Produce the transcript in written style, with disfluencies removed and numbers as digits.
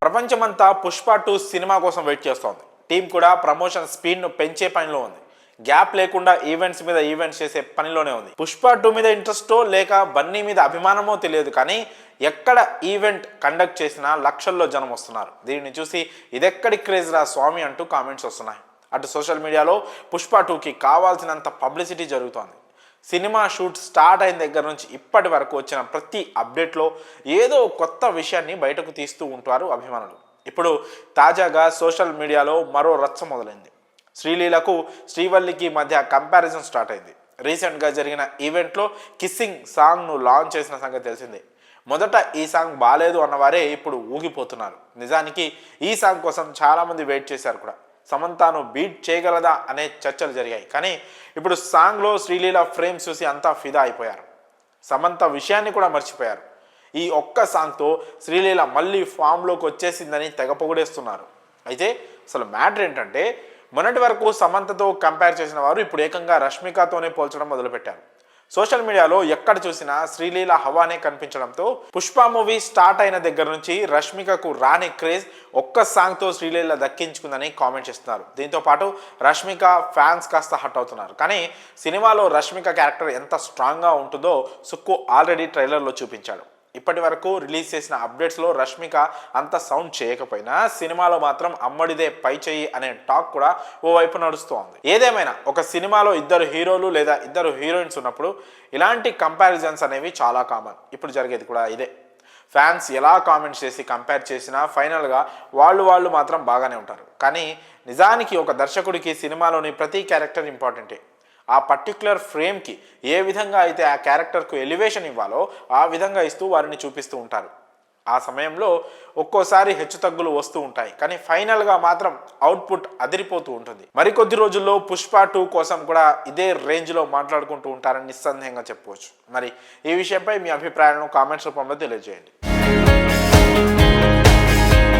ప్రపంచమంతా పుష్ప 2 సినిమా కోసం వెయిట్ చేస్తోంది. టీం కూడా ప్రమోషన్ స్పీడ్ను పెంచే పనిలో ఉంది. గ్యాప్ లేకుండా ఈవెంట్స్ మీద ఈవెంట్స్ చేసే పనిలోనే ఉంది. పుష్ప 2 మీద ఇంట్రెస్టో లేక బన్నీ మీద అభిమానమో తెలియదు, కానీ ఎక్కడ ఈవెంట్ కండక్ట్ చేసినా లక్షల్లో జనం వస్తున్నారు. దీనిని చూసి ఇదెక్కడి క్రేజ్ రా స్వామి అంటూ కామెంట్స్ వస్తున్నాయి. అటు సోషల్ మీడియాలో పుష్ప 2కి కావాల్సినంత పబ్లిసిటీ జరుగుతోంది. సినిమా షూట్ స్టార్ట్ అయిన దగ్గర నుంచి ఇప్పటి వరకు వచ్చిన ప్రతి అప్డేట్లో ఏదో కొత్త విషయాన్ని బయటకు తీస్తూ ఉంటారు అభిమానులు. ఇప్పుడు తాజాగా సోషల్ మీడియాలో మరో రచ్చ మొదలైంది. శ్రీలీలకు శ్రీవల్లికి మధ్య కంపారిజన్ స్టార్ట్ అయింది. రీసెంట్గా జరిగిన ఈవెంట్లో కిస్సింగ్ సాంగ్ను లాంచ్ చేసిన సంగతి తెలిసిందే. మొదట ఈ సాంగ్ బాలేదు అన్నవారే ఇప్పుడు ఊగిపోతున్నారు. నిజానికి ఈ సాంగ్ కోసం చాలామంది వెయిట్ చేశారు కూడా. సమంతను బీట్ చేయగలదా అనే చర్చలు జరిగాయి. కానీ ఇప్పుడు సాంగ్లో శ్రీలీల ఫ్రేమ్స్ చూసి అంతా ఫిదా అయిపోయారు. సమంత విషయాన్ని కూడా మర్చిపోయారు. ఈ ఒక్క సాంగ్తో శ్రీలీల మళ్ళీ ఫామ్లోకి వచ్చేసిందని తెగ పొగిడేస్తున్నారు. అయితే అసలు మ్యాటర్ ఏంటంటే, మొన్నటి వరకు సమంతతో కంపేర్ చేసిన వారు ఇప్పుడు ఏకంగా రష్మికతోనే పోల్చడం మొదలుపెట్టారు. సోషల్ మీడియాలో ఎక్కడ చూసినా శ్రీలీల హవానే కనిపించడంతో పుష్ప మూవీ స్టార్ట్ అయిన దగ్గర నుంచి రష్మికకు రాని క్రేజ్ ఒక్క సాంగ్తో శ్రీలీల దక్కించుకుందని కామెంట్ చేస్తున్నారు. దీంతో పాటు రష్మిక ఫ్యాన్స్ కాస్త హట్ అవుతున్నారు. కానీ సినిమాలో రష్మిక క్యారెక్టర్ ఎంత స్ట్రాంగ్గా ఉంటుందో సుక్కు ఆల్రెడీ ట్రైలర్లో చూపించాడు. ఇప్పటి వరకు రిలీజ్ చేసిన అప్డేట్స్లో రష్మిక అంత సౌండ్ చేయకపోయినా సినిమాలో మాత్రం అమ్మడిదే పై చెయ్యి అనే టాక్ కూడా ఓవైపు నడుస్తోంది. ఏదేమైనా ఒక సినిమాలో ఇద్దరు హీరోలు లేదా ఇద్దరు హీరోయిన్స్ ఉన్నప్పుడు ఇలాంటి కంపారిజన్స్ అనేవి చాలా కామన్. ఇప్పుడు జరిగేది కూడా ఇదే. ఫ్యాన్స్ ఎలా కామెంట్స్ చేసి కంపేర్ చేసినా ఫైనల్గా వాళ్ళు మాత్రం బాగానే ఉంటారు. కానీ నిజానికి ఒక దర్శకుడికి సినిమాలోని ప్రతి క్యారెక్టర్ ఇంపార్టెంటే. ఆ పర్టిక్యులర్ ఫ్రేమ్కి ఏ విధంగా అయితే ఆ క్యారెక్టర్కు ఎలివేషన్ ఇవ్వాలో ఆ విధంగా ఇస్తూ వారిని చూపిస్తూ ఉంటారు. ఆ సమయంలో ఒక్కోసారి హెచ్చుతగ్గులు వస్తూ ఉంటాయి, కానీ ఫైనల్గా మాత్రం అవుట్పుట్ అదిరిపోతూ ఉంటుంది. మరికొద్ది రోజుల్లో పుష్ప 2 కోసం కూడా ఇదే రేంజ్లో మాట్లాడుకుంటూ ఉంటారని నిస్సందేహంగా చెప్పుకోవచ్చు. మరి ఈ విషయంపై మీ అభిప్రాయాలను కామెంట్స్ రూపంలో తెలియజేయండి.